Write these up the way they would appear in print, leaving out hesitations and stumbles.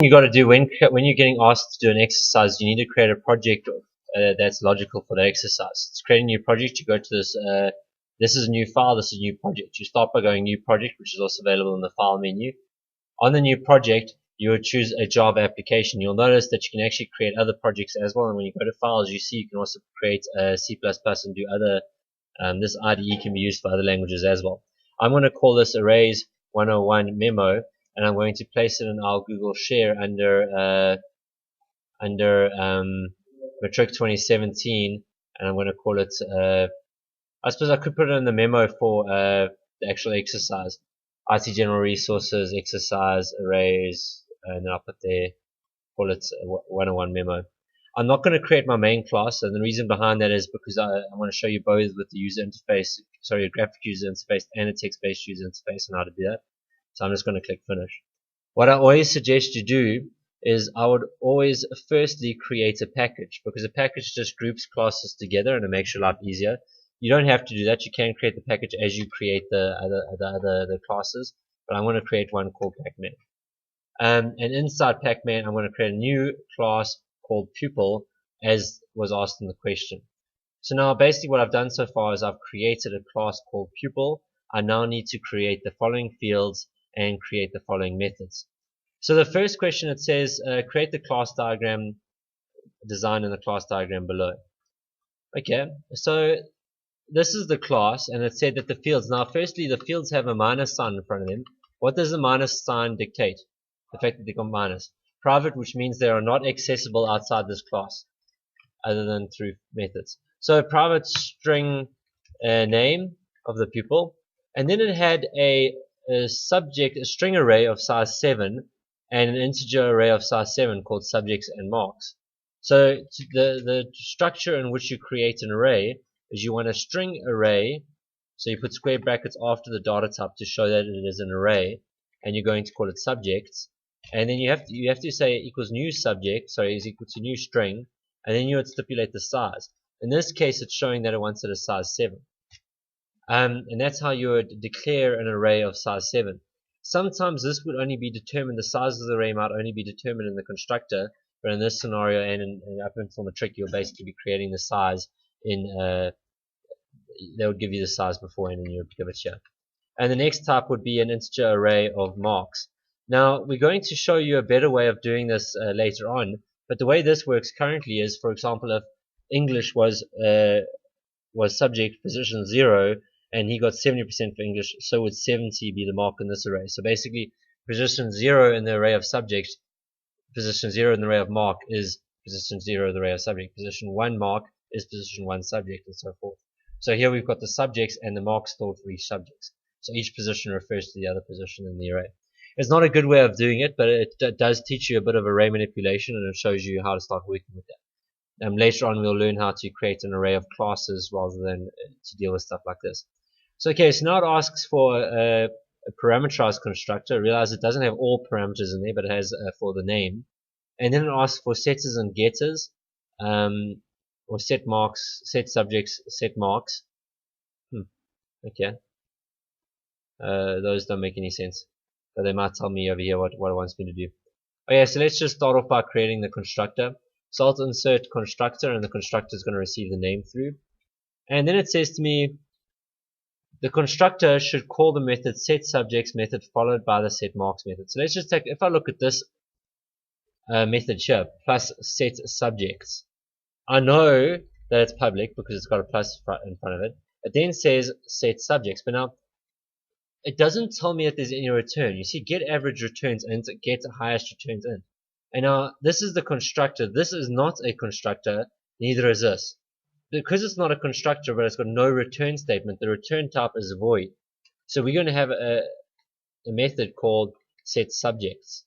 you got to do when you're getting asked to do an exercise, you need to create a project that's logical for the exercise. It's creating a new project. You go to this. This is a new file. This is a new project. You start by going new project, which is also available in the file menu. On the new project, you would choose a Java application. You'll notice that you can actually create other projects as well. And when you go to files, you see you can also create C++ and do other. This IDE can be used for other languages as well. I'm going to call this Arrays101 memo, and I'm going to place it in our Google Share under Matric 2017, and I'm going to call it. I suppose I could put it in the memo for the actual exercise. IT General Resources, Exercise, Arrays, and then I'll put there, call it 101 memo. I'm not going to create my main class, and the reason behind that is because I want to show you both with the user interface, sorry, a graphic user interface and a text-based user interface and how to do that. So I'm just going to click Finish. What I always suggest you do is I would always firstly create a package, because a package just groups classes together and it makes your life easier. You don't have to do that. You can create the package as you create the other classes, but I'm going to create one called Pacman. And inside Pacman, I'm going to create a new class called Pupil, as was asked in the question. So now basically what I've done so far is I've created a class called Pupil. I now need to create the following fields and create the following methods. So the first question, it says create the class diagram design in the class diagram below. Okay, so this is the class, and it said that the fields, now firstly the fields have a minus sign in front of them. What does the minus sign dictate? The fact that they got minus. Private, which means they are not accessible outside this class other than through methods. So private string name of the pupil, and then it had a subject, a string array of size 7 and an integer array of size 7 called subjects and marks. So the structure in which you create an array is you want a string array, so you put square brackets after the data type to show that it is an array, and you're going to call it subjects, and then you have to say equals new subject, sorry, is equal to new string, and then you would stipulate the size. In this case, it's showing that it wants it a size 7. And that's how you would declare an array of size 7. Sometimes this would only be determined, the size of the array might only be determined in the constructor, but in this scenario and up until Matric, you'll basically be creating the size in they would give you the size beforehand and you would give it here. And the next type would be an integer array of marks. Now we're going to show you a better way of doing this later on, but the way this works currently is, for example, if English was subject position 0 and he got 70% for English, so would 70 be the mark in this array. So basically position 0 in the array of subject, position 0 in the array of mark is position 0 in the array of subject, position 1 mark is position 1 subject, and so forth. So here we've got the subjects and the marks stored for each subject. So each position refers to the other position in the array. It's not a good way of doing it, but it does teach you a bit of array manipulation, and it shows you how to start working with that. Later on we'll learn how to create an array of classes rather than to deal with stuff like this. So okay, so now it asks for a parameterized constructor. Realize it doesn't have all parameters in there, but it has for the name. And then it asks for setters and getters, or set marks, set subjects, set marks. Okay. Those don't make any sense, but they might tell me over here what it wants me to do. Okay, so let's just start off by creating the constructor. So I'll insert constructor, and the constructor is going to receive the name through. And then it says to me, the constructor should call the method setSubjects method followed by the setMarks method. So let's just take, if I look at this method here, plus setSubjects, I know that it's public because it's got a plus in front of it. It then says setSubjects, but now it doesn't tell me that there's any return. You see, get average returns int, get highest returns int. And now this is the constructor. This is not a constructor, neither is this. Because it's not a constructor but it's got no return statement, the return type is void. So we're going to have a method called setSubjects.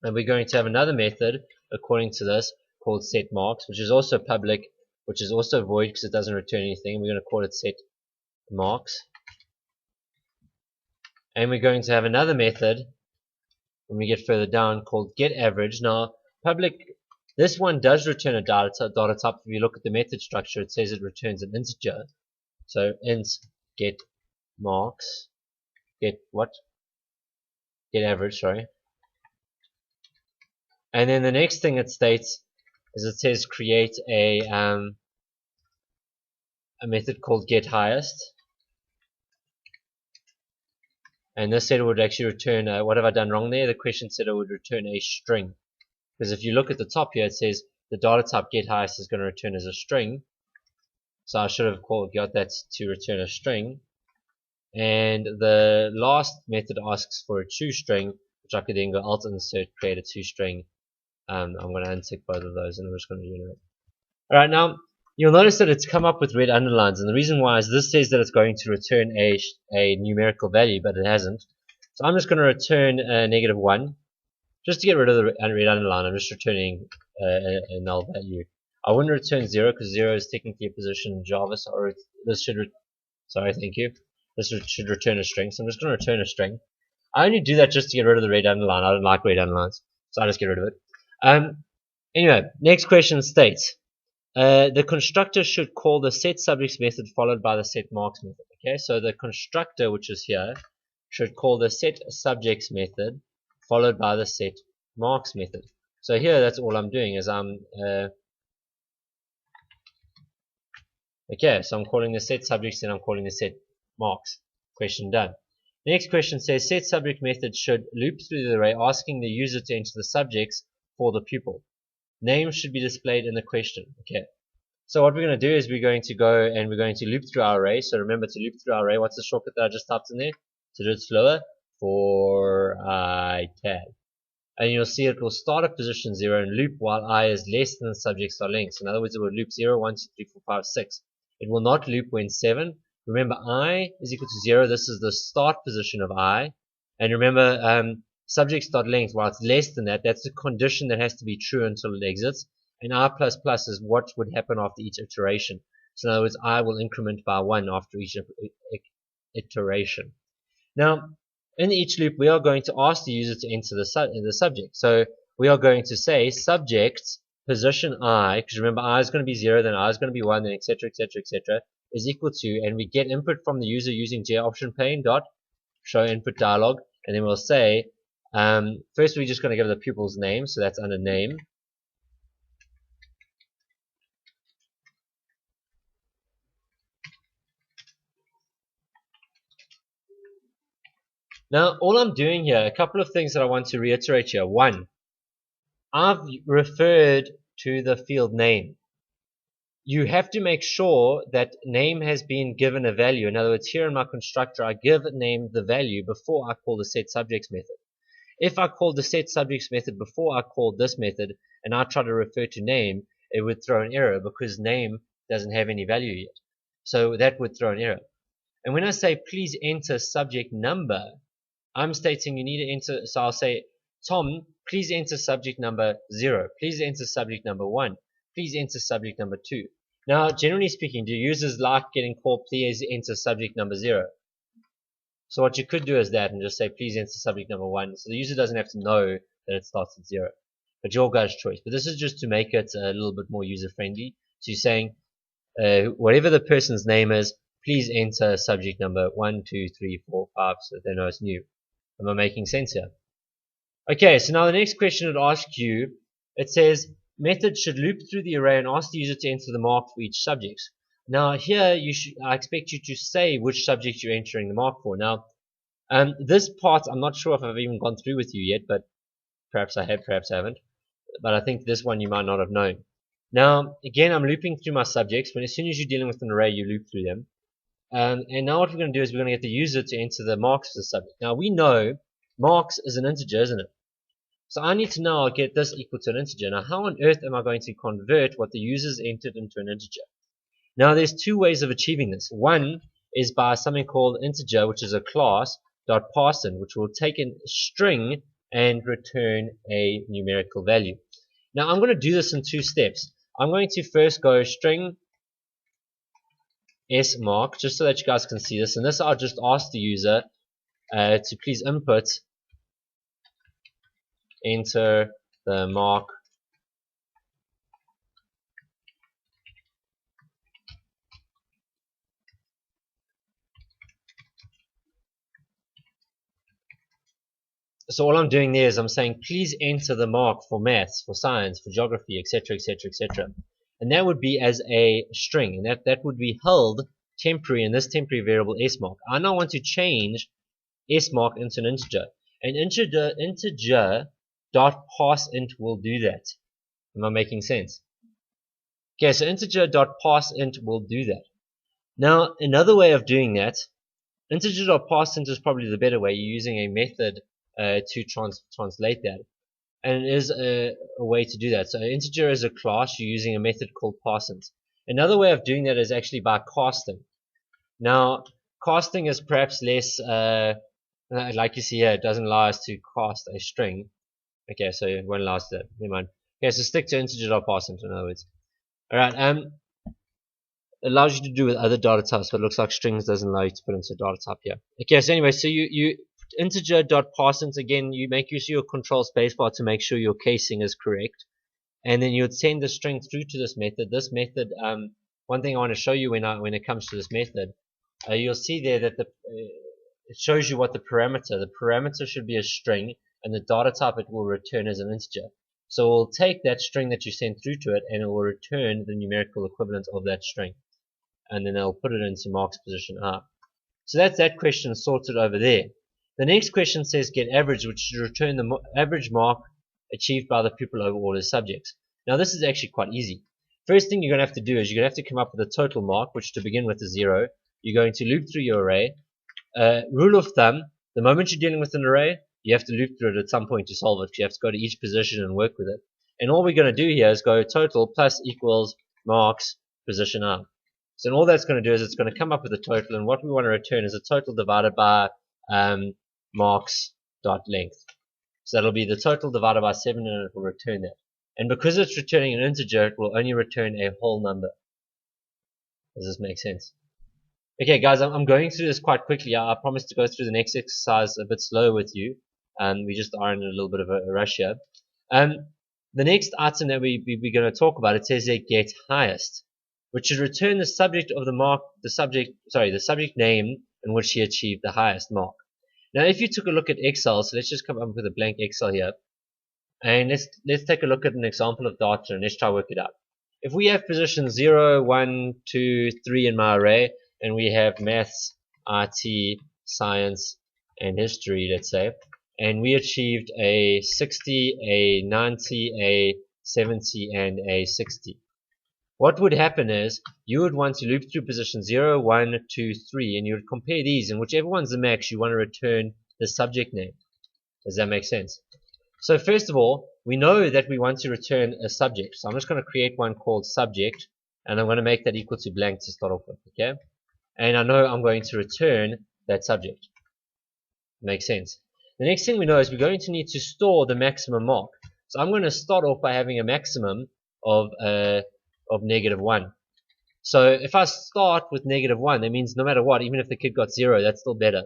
And we're going to have another method, according to this, called setMarks, which is also public, which is also void because it doesn't return anything. We're going to call it setMarks. And we're going to have another method when we get further down called getAverage. Now, public, this one does return a data type. If you look at the method structure, it says it returns an integer. So int get marks, get what? Get average, sorry. And then the next thing it states is it says create a method called getHighest. And this said it would actually return, what have I done wrong there? The question said it would return a string. Because if you look at the top here, it says the data type getHighest is going to return as a string. So I should have got that to return a string. And the last method asks for a toString, which I could then go alt insert, create a toString. I'm going to untick both of those and I'm just going to generate. Alright, now you'll notice that it's come up with red underlines, and the reason why is this says that it's going to return a numerical value, but it hasn't. So I'm just going to return a -1. Just to get rid of the red underline, I'm just returning a null value. I wouldn't return 0 because 0 is technically a position in Java, so this should, sorry, thank you. This should return a string, so I'm just going to return a string. I only do that just to get rid of the red underline. I don't like red underlines, so I just get rid of it. Anyway, next question states, the constructor should call the setSubjects method followed by the setMarks method. Okay, so the constructor, which is here, should call the setSubjects method followed by the setMarks method. So here, that's all I'm doing is okay, so I'm calling the setSubjects and I'm calling the setMarks. Question done. The next question says setSubject method should loop through the array asking the user to enter the subjects for the pupil. Name should be displayed in the question. Okay. So what we're going to do is we're going to go and we're going to loop through our array. So remember, to loop through our array, what's the shortcut that I just typed in there? To do it slower, for I tag. And you'll see it will start at position 0 and loop while I is less than the subject's length. So in other words, it will loop 0, 1, 2, 3, 4, 5, 6. It will not loop when 7. Remember, I is equal to 0. This is the start position of I. And remember, subjects.length, while it's less than that, that's the condition that has to be true until it exits. And I++ is what would happen after each iteration. So in other words, I will increment by 1 after each iteration. Now, in each loop, we are going to ask the user to enter the subject. So we are going to say subject position I, because remember I is going to be 0, then I is going to be 1, then etc., etc., etc., is equal to, and we get input from the user using JOptionPane dot show input dialog, and then we'll say, first we're just going to give the pupil's name, so that's under name. Now, all I'm doing here, a couple of things that I want to reiterate here. One, I've referred to the field name. You have to make sure that name has been given a value. In other words, here in my constructor, I give name the value before I call the setSubjects method. If I called the setSubjects method before I called this method, and I try to refer to name, it would throw an error because name doesn't have any value yet. So that would throw an error. And when I say please enter subject number, I'm stating you need to enter, so I'll say, Tom, please enter subject number 0. Please enter subject number 1. Please enter subject number 2. Now, generally speaking, do users like getting called please enter subject number 0? So what you could do is that and just say please enter subject number 1. So the user doesn't have to know that it starts at 0. But your guys' choice. But this is just to make it a little bit more user friendly. So you're saying, whatever the person's name is, please enter subject number 1, 2, 3, 4, 5, so they know it's new. Am I making sense here? Okay, so now the next question it asks you, it says, method should loop through the array and ask the user to enter the mark for each subject. Now here, I expect you to say which subject you're entering the mark for. Now, this part, I'm not sure if I've even gone through with you yet, but perhaps I have, perhaps I haven't. But I think this one you might not have known. Now, again, I'm looping through my subjects. When as soon as you're dealing with an array, you loop through them. And now what we're going to do is we're going to get the user to enter the marks for the subject. Now we know marks is an integer, isn't it? So I need to now get this equal to an integer. Now how on earth am I going to convert what the user's entered into an integer? Now there's two ways of achieving this. One is by something called integer, which is a class, .parsin, which will take a string and return a numerical value. Now I'm going to do this in two steps. I'm going to first go string S mark, just so that you guys can see this. And this I'll just ask the user to please enter the mark So all I'm doing there is I'm saying please enter the mark for maths, for science, for geography, etc., etc., etc. And that would be as a string, and that would be held temporary in this temporary variable s mark. I now want to change s mark into an integer. An integer dot parseInt will do that. Am I making sense? Okay, so integer dot parseInt will do that. Now another way of doing that, integer dot parseInt is probably the better way. You're using a method to translate that, and it is a way to do that. So integer is a class. You're using a method called parseInt. Another way of doing that is actually by casting. Now casting is perhaps less like you see here, it doesn't allow us to cast a string. Okay, so it won't allow us to. Never mind. Okay, so stick to integer dot parseInt in other words. Alright, it allows you to do with other data types, but it looks like strings doesn't allow you to put into a data type here. Okay, so anyway, so you integer dot parseInt again, you make use of your control spacebar to make sure your casing is correct, and then you would send the string through to this method. This method, one thing I want to show you when it comes to this method, you'll see there that it shows you what the parameter should be a string, and the data type it will return as an integer. So we'll take that string that you send through to it, and it will return the numerical equivalent of that string, and then I'll put it into marks position R. So that's that question sorted over there. The next question says get average, which should return the average mark achieved by the pupil over all his subjects. Now this is actually quite easy. First thing you're going to have to do is you're going to have to come up with a total mark, which to begin with is 0. You're going to loop through your array. Rule of thumb, the moment you're dealing with an array, you have to loop through it at some point to solve it. You have to go to each position and work with it. And all we're going to do here is go total plus equals marks position R. So all that's going to do is it's going to come up with a total, and what we want to return is a total divided by marks dot length. So that'll be the total divided by 7, and it will return that. And because it's returning an integer, it will only return a whole number. Does this make sense? Okay, guys, I'm going through this quite quickly. I promise to go through the next exercise a bit slower with you. We just are in a little bit of a rush here. The next item that we're going to talk about, it says there get highest, which should return the subject of the mark, the subject name in which he achieved the highest mark. Now, if you took a look at Excel, so let's just come up with a blank Excel here, and let's take a look at an example of data, and let's try to work it out. If we have position 0, 1, 2, 3 in my array, and we have maths, IT, science, and history, let's say, and we achieved a 60, a 90, a 70, and a 60. What would happen is you would want to loop through position 0, 1, 2, 3, and you would compare these, and whichever one's the max, you want to return the subject name. Does that make sense? So first of all, we know that we want to return a subject. So I'm just going to create one called subject, and I'm going to make that equal to blank to start off with, okay? And I know I'm going to return that subject. Makes sense. The next thing we know is we're going to need to store the maximum mark. So I'm going to start off by having a maximum of -1. So if I start with -1, that means no matter what, even if the kid got 0, that's still better.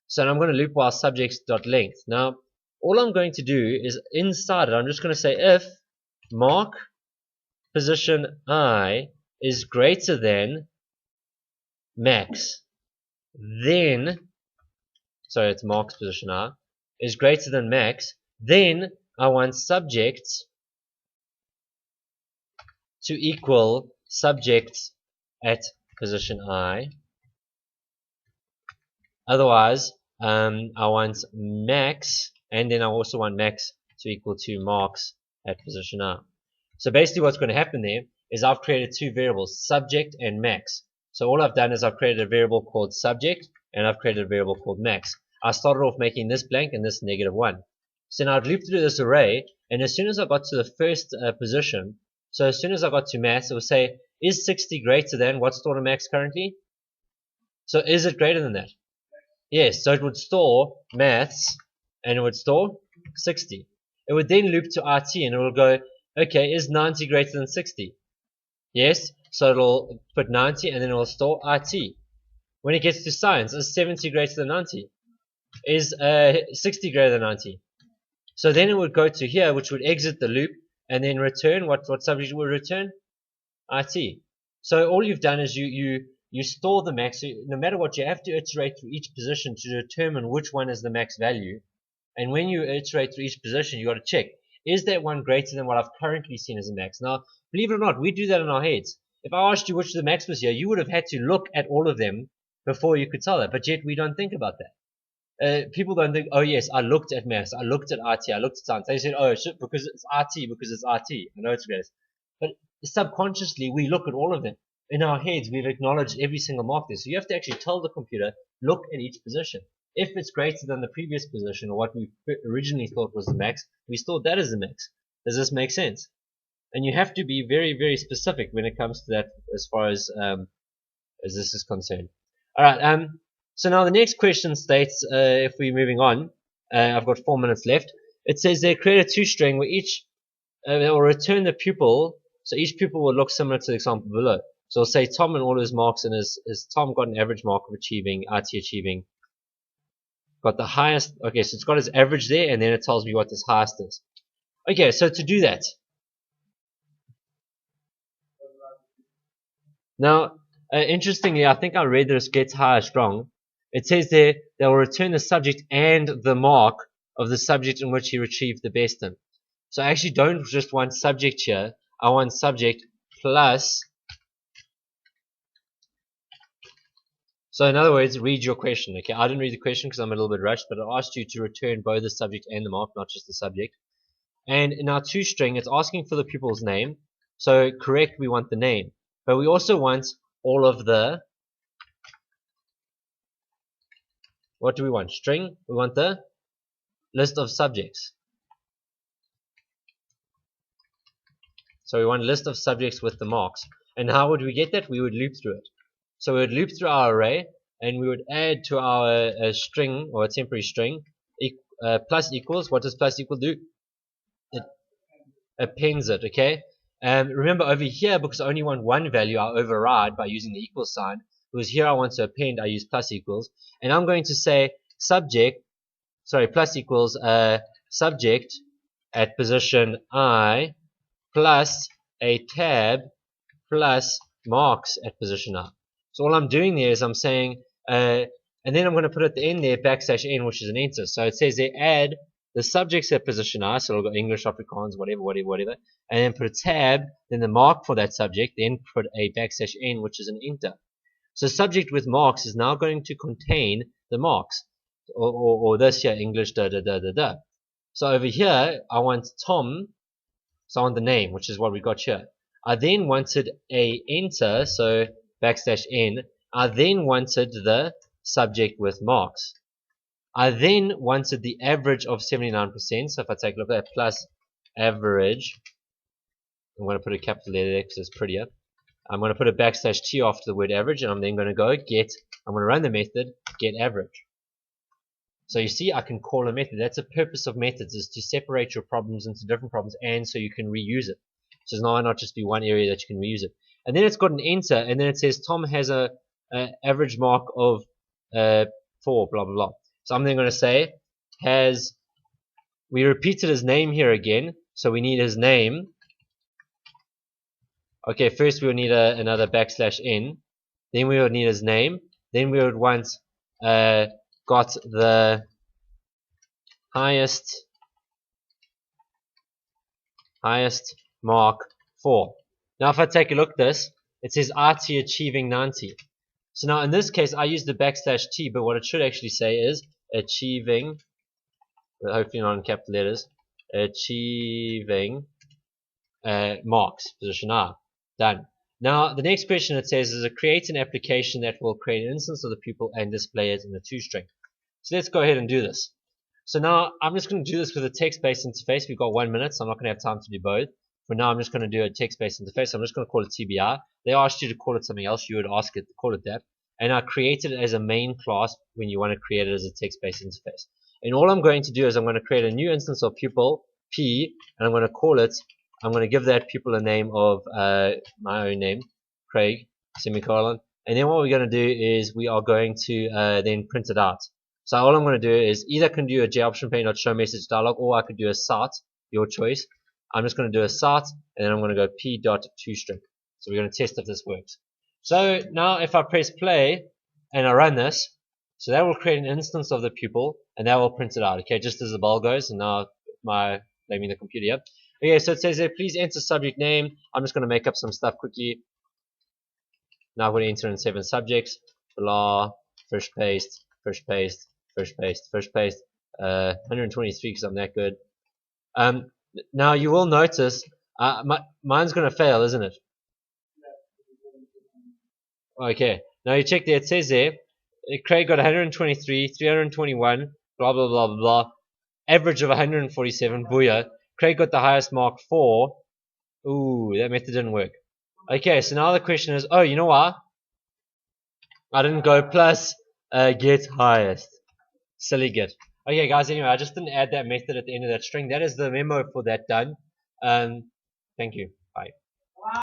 So I'm going to loop while subjects.length. Now, all I'm going to do is inside it, I'm just going to say if mark position I is greater than max, then, sorry, it's marks position I, is greater than max, then I want subjects to equal subjects at position I. Otherwise, I want max, and then I also want max to equal to marks at position I. So basically what's going to happen there is I've created two variables, subject and max. So all I've done is I've created a variable called subject, and I've created a variable called max. I started off making this blank and this -1. So now I'd loop through this array, and as soon as I got to the first position, so as soon as I got to maths, it will say, is 60 greater than what's stored in max currently? So is it greater than that? Yes, so it would store maths, and it would store 60. It would then loop to IT, and it will go, okay, is 90 greater than 60? Yes, so it'll put 90, and then it will store IT. When it gets to science, is 70 greater than 90? Is 60 greater than 90? So then it would go to here, which would exit the loop, and then return, what subject will return? IT. So all you've done is you store the max. So no matter what, you have to iterate through each position to determine which one is the max value. And when you iterate through each position, you got to check, is that one greater than what I've currently seen as a max? Now, believe it or not, we do that in our heads. If I asked you which the max was here, you would have had to look at all of them before you could tell that. But yet we don't think about that. People don't think, oh yes, I looked at maths, I looked at RT, I looked at science. They said, oh, shit, because it's RT, because it's RT. I know it's great. But subconsciously, we look at all of them. In our heads, we've acknowledged every single mark there. So you have to actually tell the computer, look at each position. If it's greater than the previous position, or what we originally thought was the max, we store that as the max. Does this make sense? And you have to be very, very specific when it comes to that as far as this is concerned. Alright, so now the next question states, if we're moving on, I've got 4 minutes left. It says they create a toString where each will return the pupil, so each pupil will look similar to the example below. So we'll say Tom and all his marks, and is Tom got an average mark of achieving, RT achieving, got the highest, okay, so it's got his average there, and then it tells me what his highest is. Okay, so to do that, now, interestingly, I think I read this gets higher strong. It says there, they will return the subject and the mark of the subject in which he achieved the best in. So I actually don't just want subject here, I want subject plus. So in other words, read your question. Okay, I didn't read the question because I'm a little bit rushed, but I asked you to return both the subject and the mark, not just the subject. And in our toString, it's asking for the pupil's name. So correct, we want the name. But we also want all of the, what do we want? String. We want the list of subjects. So we want a list of subjects with the marks. And how would we get that? We would loop through it. So we would loop through our array, and we would add to our string, or a temporary string, plus equals. What does plus equal do? It appends it, okay? Remember over here, because I only want one value, I'll override by using the equal sign. Because here I want to append, I use plus equals. And I'm going to say plus equals subject at position I plus a tab plus marks at position I. So all I'm doing there is I'm saying, and then I'm going to put at the end there \n, which is an enter. So it says they add the subjects at position I, so it'll go English, Afrikaans, whatever, and then put a tab, then the mark for that subject, then put a \n, which is an enter. So subject with marks is now going to contain the marks, or this here, English, So over here, I want Tom, so I want the name, which is what we got here. I then wanted a enter, so \n. I then wanted the subject with marks. I then wanted the average of 79%. So if I take a look at that, plus average, I'm going to put a capital letter there because it's prettier. I'm going to put a \t after the word average, and I'm then going to go get, I'm going to run the method, get average. So you see, I can call a method. That's the purpose of methods, is to separate your problems into different problems, and so you can reuse it. So it's not just be one area that you can reuse it. And then it's got an enter, and then it says Tom has a average mark of 4, blah, blah, blah. So I'm then going to say, we repeated his name here again, so we need his name. Okay, first we will need another \n, then we would need his name, then we would want got the highest mark 4. Now if I take a look at this, it says RT achieving 90. So now in this case I use the \t, but what it should actually say is achieving, hopefully not in capital letters, achieving marks, position R. Done. Now the next question it says is create an application that will create an instance of the pupil and display it in the toString. So let's go ahead and do this. So now I'm just going to do this with a text-based interface. We've got 1 minute, so I'm not going to have time to do both. For now I'm just going to do a text-based interface. So I'm just going to call it TBI. They asked you to call it something else, you would ask it to call it that. And I created it as a main class when you want to create it as a text-based interface. And all I'm going to do is I'm going to create a new instance of pupil P, and I'm going to call it, I'm going to give that pupil a name of my own name, Craig, semicolon. And then what we're going to do is we are going to then print it out. So all I'm going to do is either can do a joptionpane.showMessage dialog, or I could do a site, your choice. I'm just going to do a site, and then I'm going to go p.toString. So we're going to test if this works. So now if I press play and I run this, So that will create an instance of the pupil, and that will print it out. Okay, just as the bell goes, and now blaming the computer. Yep. Okay, so it says there, please enter subject name. I'm just going to make up some stuff quickly. Now I'm going to enter in 7 subjects. Blah, first paste, first paste, first paste, first paste. 123 because I'm that good. Now you will notice mine's going to fail, isn't it? Okay. Now you check there. It says there, Craig got 123, 321, blah blah blah blah blah. Average of 147. Booyah. Craig got the highest mark for. Ooh, that method didn't work. Okay, so now the question is, oh, you know what? I didn't go plus get highest. Silly git. Okay, guys. Anyway, I just didn't add that method at the end of that string. That is the memo for that done. Thank you.